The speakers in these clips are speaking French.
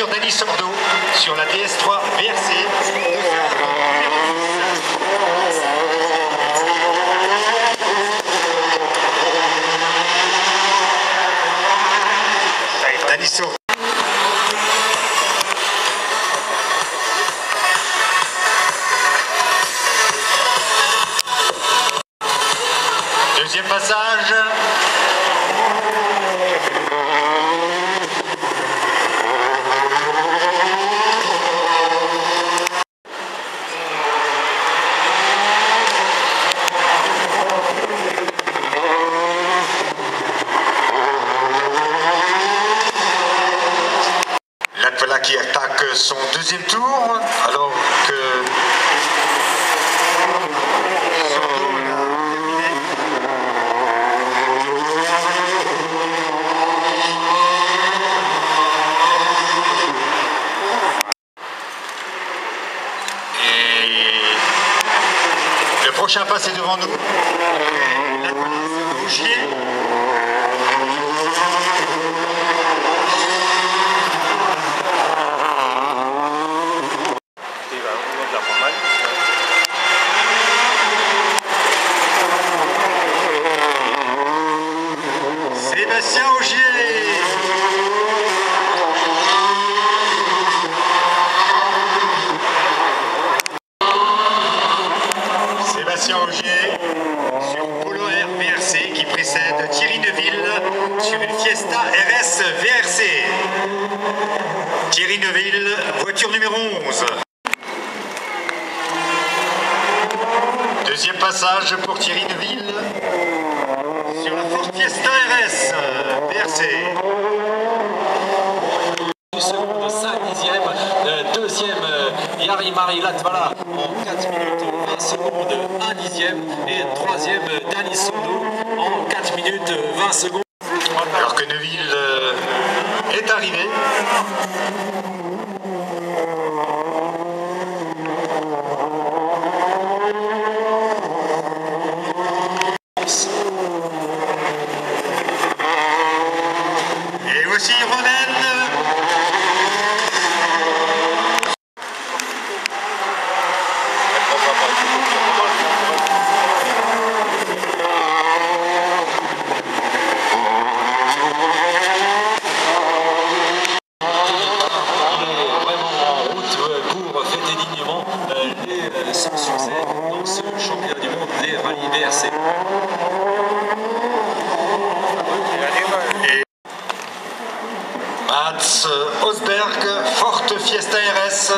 voiture d'Ali Sordo sur la DS3 VRC. Dani Sordo. Deuxième passage. Latvala qui attaque son deuxième tour alors que le prochain pas c'est devant nous. Bouchier. Sébastien Augier. Sébastien Augier sur Polo R VRC qui précède Thierry Neuville sur une Fiesta RS VRC. Thierry Neuville, voiture numéro 11. Deuxième passage pour Thierry Neuville sur la Ford Fiesta RS VRC. Seconde, 5 dixièmes, deuxième Jari-Mari Latvala en 4 minutes 20 secondes, 1 dixième et troisième Dani Sordo en 4 minutes 20 secondes. Alors que Neuville est arrivé. Et voici Ronen. Sans succès dans ce championnat du monde des rallyes VRC. Et Mats Osberg, Forte Fiesta RS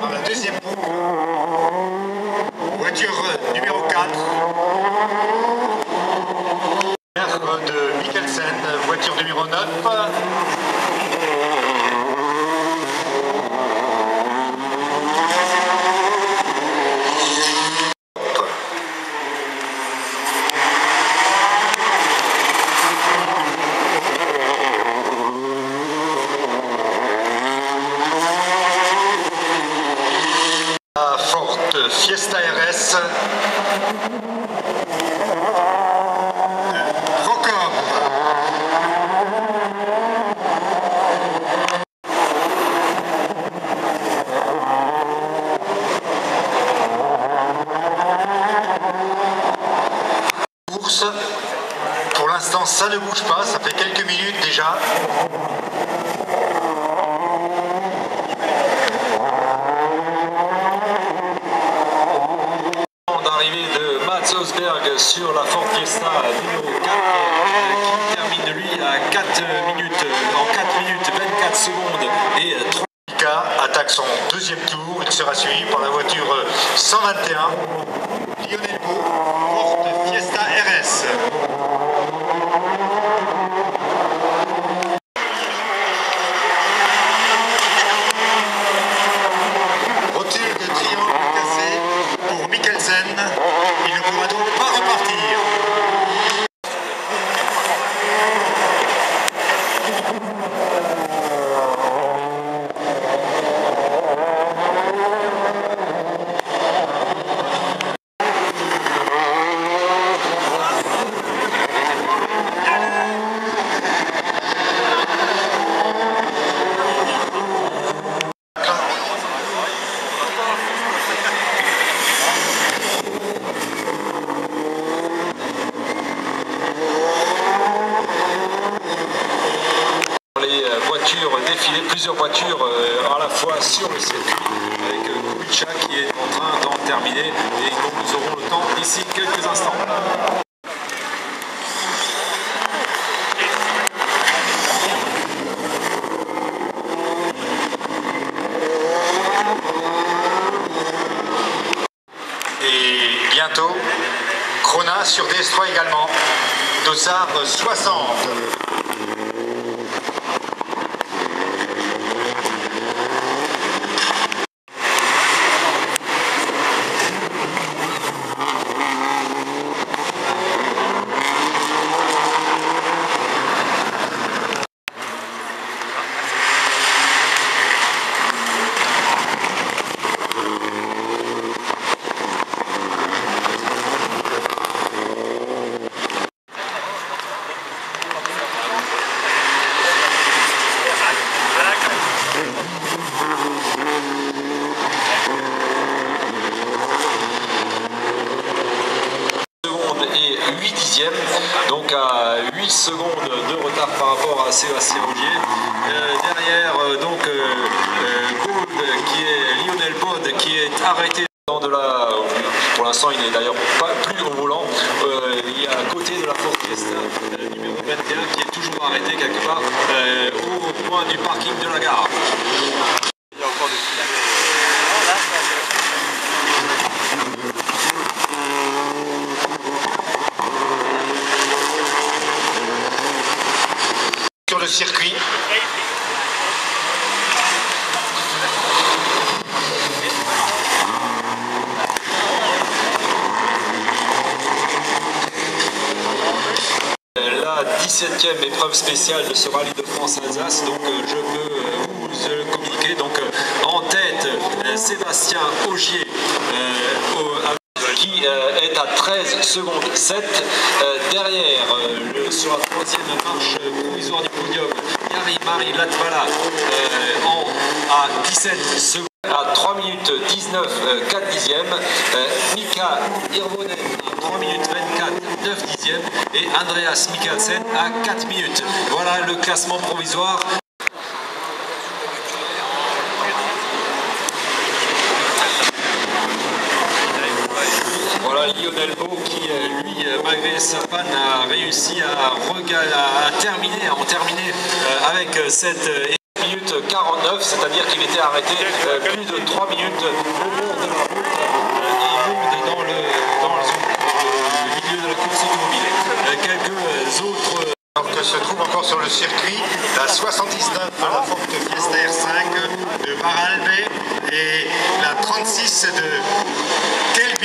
dans la deuxième roue. Voiture numéro 4. De Mikkelsen, voiture numéro 9. Fiesta RS Rocom. Course. Pour l'instant ça ne bouge pas, ça fait quelques minutes déjà. D'arrivée de Mats Osberg sur la Ford Fiesta numéro 4 qui termine lui à 4 minutes, en 4 minutes 24 secondes et 3. Mika attaque son deuxième tour, il sera suivi par la voiture 121 Lionel Beau, Ford Fiesta RS. Rotule de triangle cassé pour Mikkelsen, il ne pourra donc pas repartir. défiler plusieurs voitures à la fois sur le circuit, avec Kubica qui est en train d'en terminer, et donc nous aurons le temps d'ici quelques instants. Et bientôt, Krona sur DS3 également, dossard 60. Donc à 8 secondes de retard par rapport à Sébastien Ogier. Derrière Gould, qui est Lionel Bode, qui est arrêté dans de la... Pour l'instant il n'est d'ailleurs pas plus au volant. Il est à côté de la Ford Fiesta numéro 21 qui est toujours arrêté quelque part au point du parking de la gare. Il y a encore sur le circuit. La 17e épreuve spéciale de ce rallye de France-Alsace, donc je peux vous le communiquer. Donc en tête, Sébastien Ogier qui est à 13 secondes 7. Derrière, sur la troisième marche provisoire du podium, Jari-Mari Latvala à 17 secondes. À 3 minutes 19, 4 dixièmes, Mika Hirvonen à 3 minutes 24, 9 dixièmes et Andreas Mikkelsen à 4 minutes. Voilà le classement provisoire. Voilà Lionel Beau qui, lui, malgré sa panne, a réussi à terminer avec cette minutes 49, c'est-à-dire qu'il était arrêté plus de 3 minutes au bord de la route et dans le milieu de la course automobile. Quelques autres... Alors que se trouve encore sur le circuit la 79 de la Ford Fiesta R5 de Baralbe et la 36 de Kelby.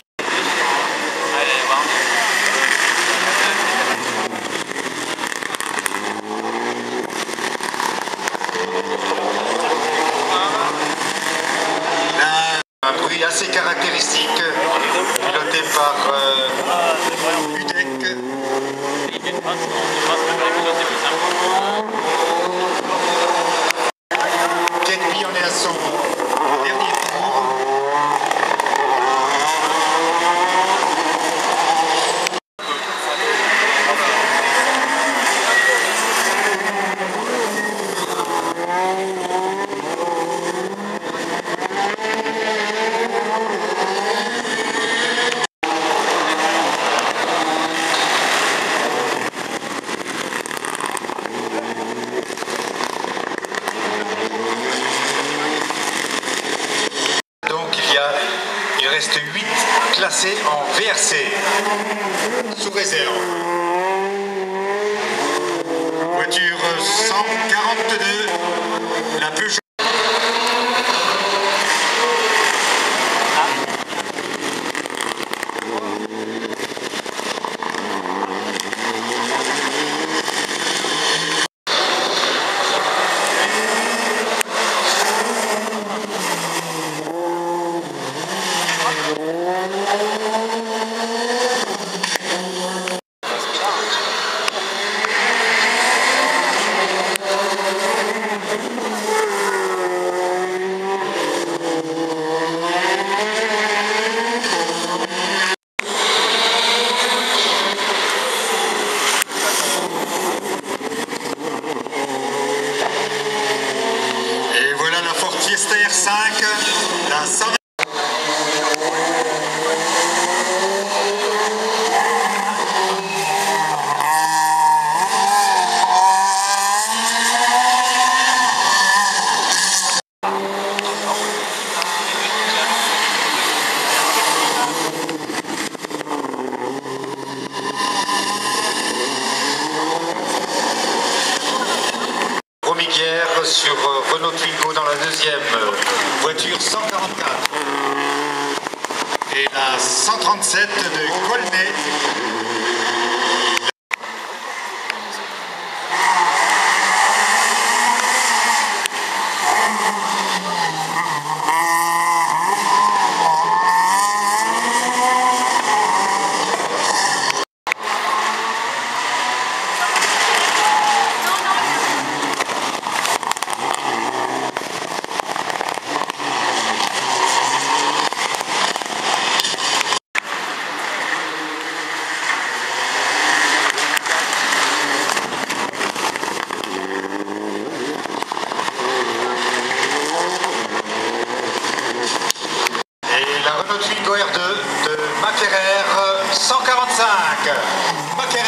Un bruit assez caractéristique, piloté par Udek. Kelby en est à son dernier tour. Il reste 8 classés en VRC, sous réserve. Voiture 142, la Peugeot. Fiesta R5, la 120. Sur Renault Twingo dans la deuxième, voiture 144. Et la 137 de Colnay. La Renault Twingo R2 de Macquerer 145. Macquerer.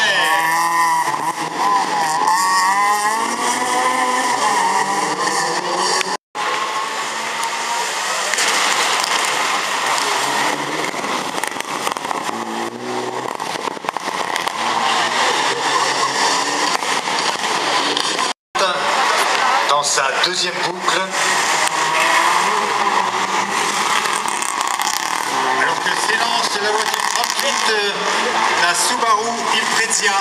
Dans sa deuxième boucle. S'élance la voiture 38 de la Subaru Impreza.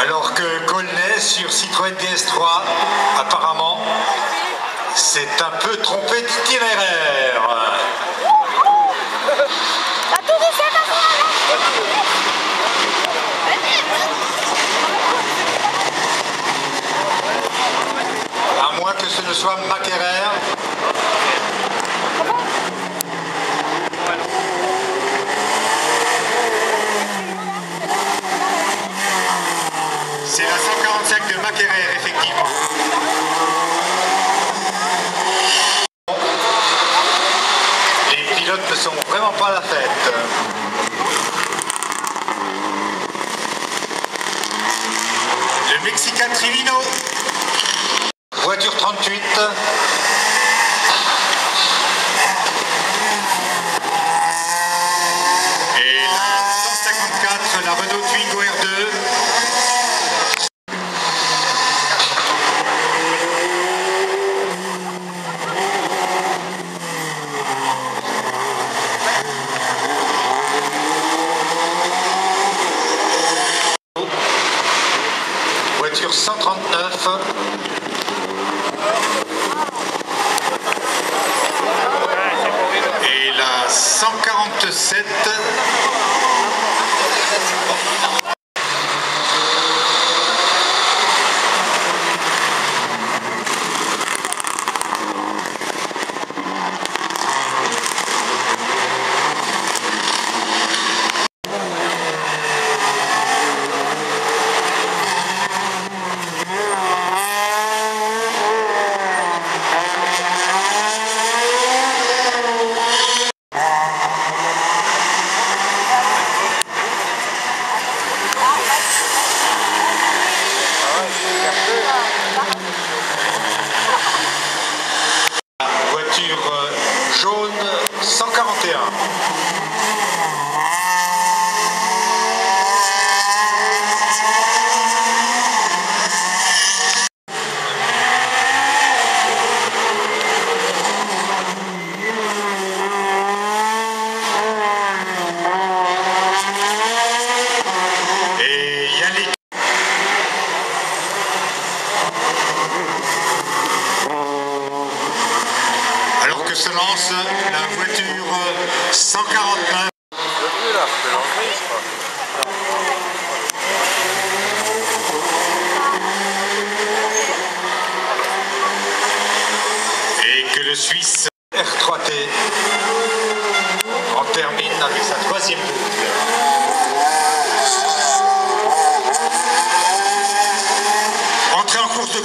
Alors que Colnay sur Citroën DS3, apparemment, s'est un peu trompé d'itinéraire. À moins que ce ne soit Macquerer. C'est la 145 de Macquerer, effectivement. Les pilotes ne sont vraiment pas à la fête. Le Mexicain Trivino. Voiture 38. Et la 154, la Renault Twingo R2. Voiture 139. Et la 147. Voiture jaune 141. Et Yannick. Alors que se lance la voiture 149. Et que le Suisse R3T en termine avec sa troisième boucle. Entrée en course. de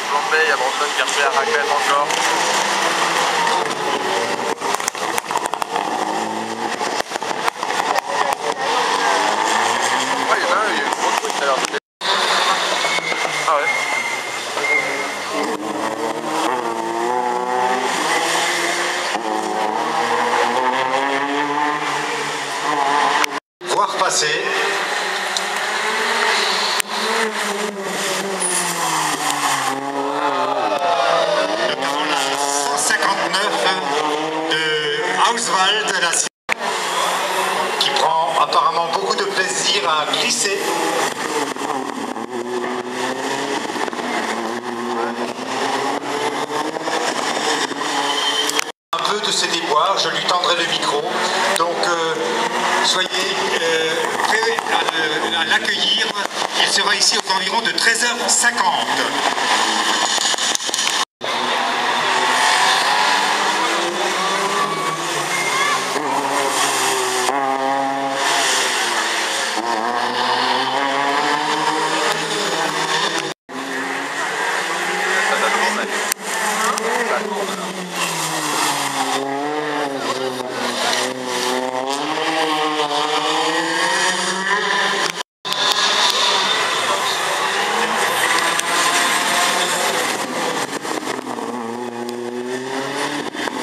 flambé, il y a Brandon qui refait la raclette encore. Ouais, il y en a un, il y a eu gros truc tout à l'heure. Ah ouais. voir passer. Notamment la 159 de Auswald, qui prend apparemment beaucoup de plaisir à glisser. Un peu de ses déboires, je lui tendrai le micro. Donc soyez prêts à l'accueillir. Il sera ici aux environs de 13h50.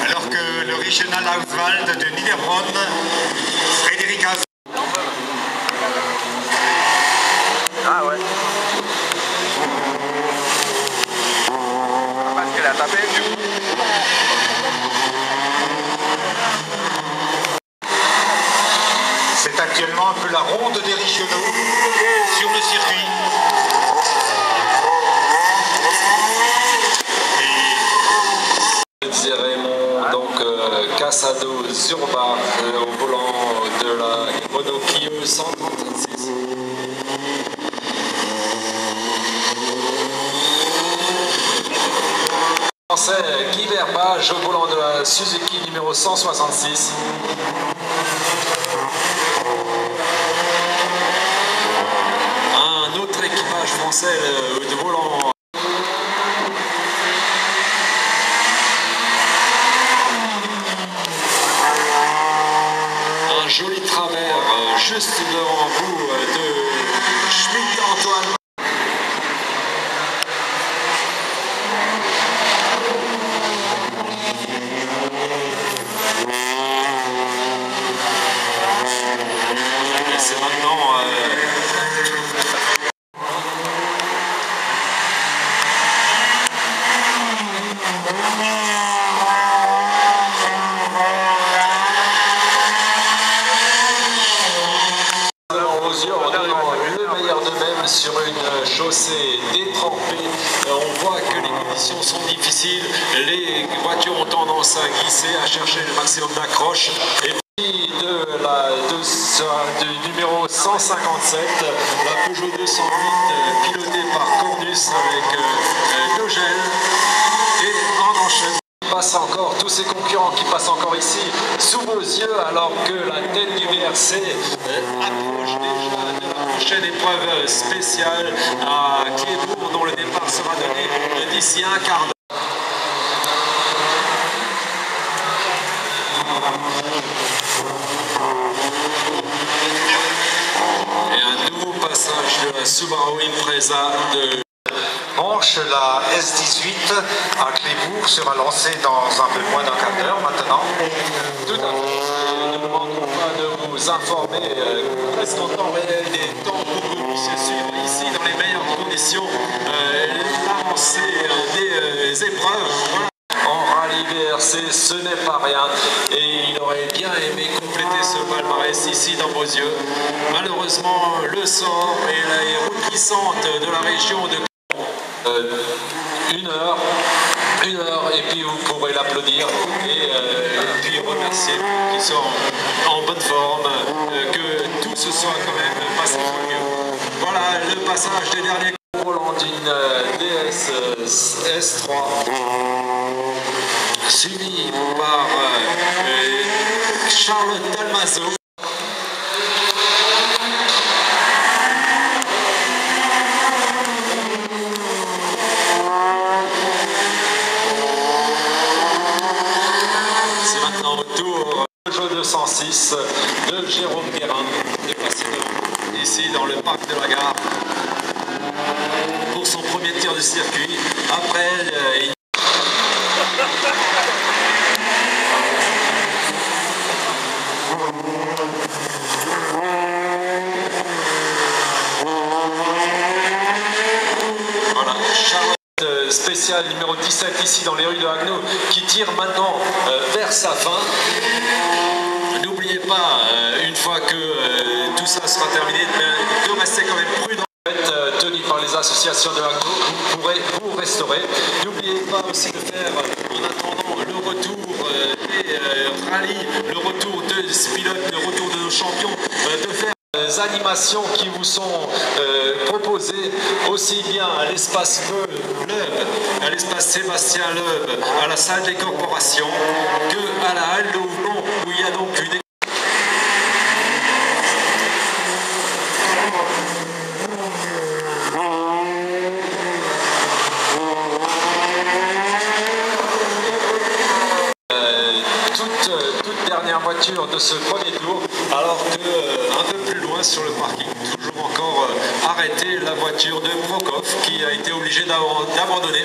Alors que le Regional Auswald de Niederbronn, Frédéric Haas. Ah ouais. Parce qu'elle a tapé du coup. C'est actuellement un peu la ronde des Richelieu sur le circuit. Disait Raymond, donc Casado Zurbach au volant de la Renault Clio 136. Français Guy Verbage au volant de la Suzuki numéro 166. Un autre équipage français de volant. Un joli travers juste devant vous de Schmitt Antoine. Et c'est maintenant aux yeux en donnant le meilleur d'eux-mêmes sur une chaussée détrempée. On voit que les conditions sont difficiles, les voitures ont tendance à glisser, à chercher le maximum d'accroche. Et puis du numéro 157, la Peugeot 208 pilotée par Cornus avec Nogel et en enchaînement. Passe encore, tous ces concurrents qui passent encore ici sous vos yeux alors que la tête du VRC approche déjà de la prochaine épreuve spéciale à Clébourg dont le départ sera donné d'ici un quart d'heure. Et un nouveau passage de la Subaru Impreza de Manche, la S18 à Clébourg sera lancée dans un peu moins d'un quart d'heure maintenant. Tout à fait. Nous ne manquons pas de vous informer presque en temps réel des temps pour que vous puissiez suivre ici dans les meilleures conditions l'avancée des épreuves. Voilà. En rallye VRC, ce n'est pas rien et il aurait bien aimé compléter ce palmarès ici dans Beauzieux. Malheureusement, le sort et les routes glissantes de la région de 1 heure et puis vous pourrez l'applaudir et puis remercier qu'ils sont en bonne forme, que tout se soit quand même passé pour mieux. Voilà le passage des derniers volants d'une DS S3 suivi par Charles Dalmazo. C'est maintenant au tour Peugeot 206 de Jérôme Guérin de passer ici dans le parc de la gare pour son premier tir de circuit. Après, voilà, Charlotte spécial numéro 17 ici dans les rues de Haguenau qui tire maintenant vers sa fin. N'oubliez pas, une fois que tout ça sera terminé, de rester quand même prudent. Tenu par les associations de Haguenau, vous pourrez vous restaurer. N'oubliez pas aussi de faire, en attendant le retour des rallyes, le retour des pilotes, le retour de nos champions, de faire des animations qui vous sont proposées aussi bien à l'espace Loeb, à l'espace Sébastien Loeb, à la salle des corporations, que à la halle de Houblon, où il y a donc une toute dernière voiture de ce premier tour, alors que un peu plus loin sur le parking, toujours encore arrêté la voiture de Prokop qui a été obligé d'abandonner.